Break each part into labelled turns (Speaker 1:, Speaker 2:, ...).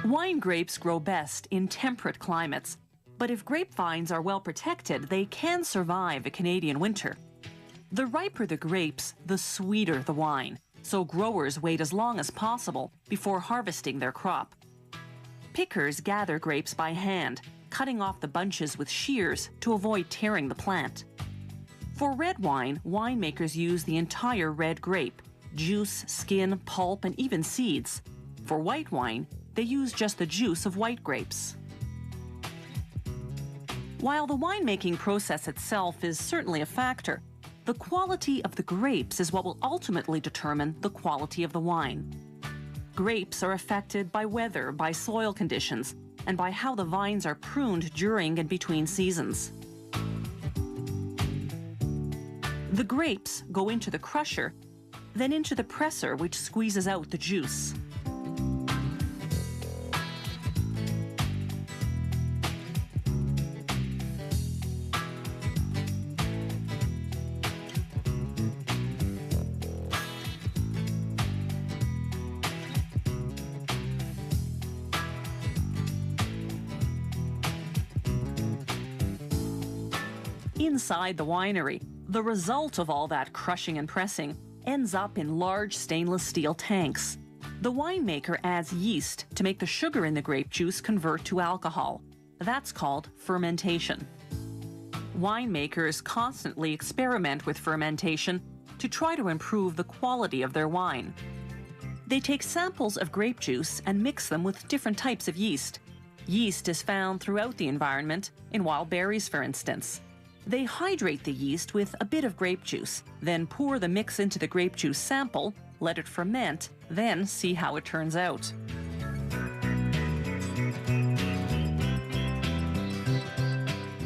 Speaker 1: Wine grapes grow best in temperate climates, but if grapevines are well protected, they can survive a Canadian winter. The riper the grapes, the sweeter the wine, so growers wait as long as possible before harvesting their crop. Pickers gather grapes by hand, cutting off the bunches with shears to avoid tearing the plant. For red wine, winemakers use the entire red grape, juice, skin, pulp, and even seeds. For white wine, they use just the juice of white grapes. While the winemaking process itself is certainly a factor, the quality of the grapes is what will ultimately determine the quality of the wine. Grapes are affected by weather, by soil conditions, and by how the vines are pruned during and between seasons. The grapes go into the crusher, then into the presser, which squeezes out the juice. Inside the winery, the result of all that crushing and pressing ends up in large stainless steel tanks. The winemaker adds yeast to make the sugar in the grape juice convert to alcohol. That's called fermentation. Winemakers constantly experiment with fermentation to try to improve the quality of their wine. They take samples of grape juice and mix them with different types of yeast. Yeast is found throughout the environment, in wild berries, for instance. They hydrate the yeast with a bit of grape juice, then pour the mix into the grape juice sample, let it ferment, then see how it turns out.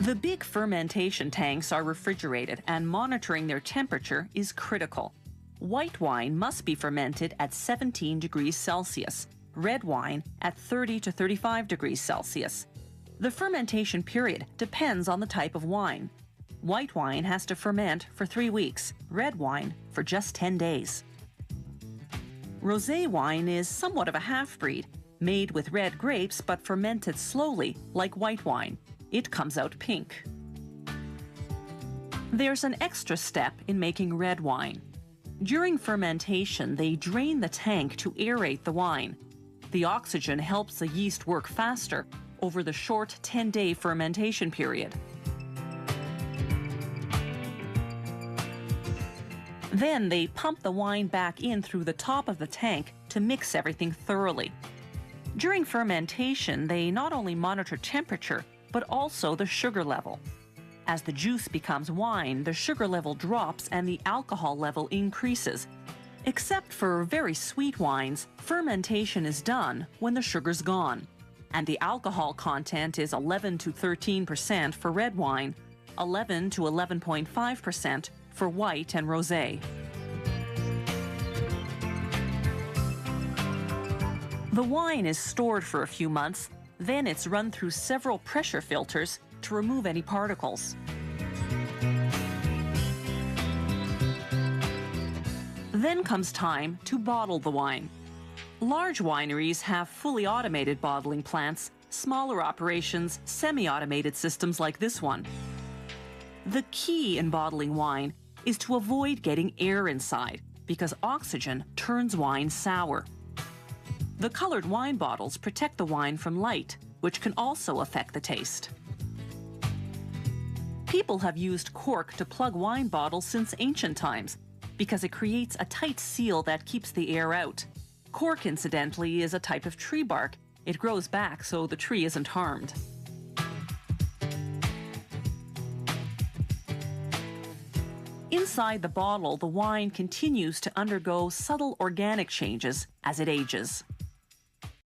Speaker 1: The big fermentation tanks are refrigerated, and monitoring their temperature is critical. White wine must be fermented at 17 degrees Celsius, red wine at 30 to 35 degrees Celsius. The fermentation period depends on the type of wine. White wine has to ferment for 3 weeks, red wine for just 10 days. Rosé wine is somewhat of a half-breed, made with red grapes but fermented slowly, like white wine. It comes out pink. There's an extra step in making red wine. During fermentation, they drain the tank to aerate the wine. The oxygen helps the yeast work faster over the short 10-day fermentation period. Then they pump the wine back in through the top of the tank to mix everything thoroughly. During fermentation, they not only monitor temperature, but also the sugar level. As the juice becomes wine, the sugar level drops and the alcohol level increases. Except for very sweet wines, fermentation is done when the sugar's gone, and the alcohol content is 11 to 13% for red wine, 11 to 11.5% for white and rosé. The wine is stored for a few months, then it's run through several pressure filters to remove any particles. Then comes time to bottle the wine. Large wineries have fully automated bottling plants, smaller operations, semi-automated systems like this one. The key in bottling wine is to avoid getting air inside, because oxygen turns wine sour. The colored wine bottles protect the wine from light, which can also affect the taste. People have used cork to plug wine bottles since ancient times, because it creates a tight seal that keeps the air out. Cork, incidentally, is a type of tree bark. It grows back so the tree isn't harmed. Inside the bottle, the wine continues to undergo subtle organic changes as it ages.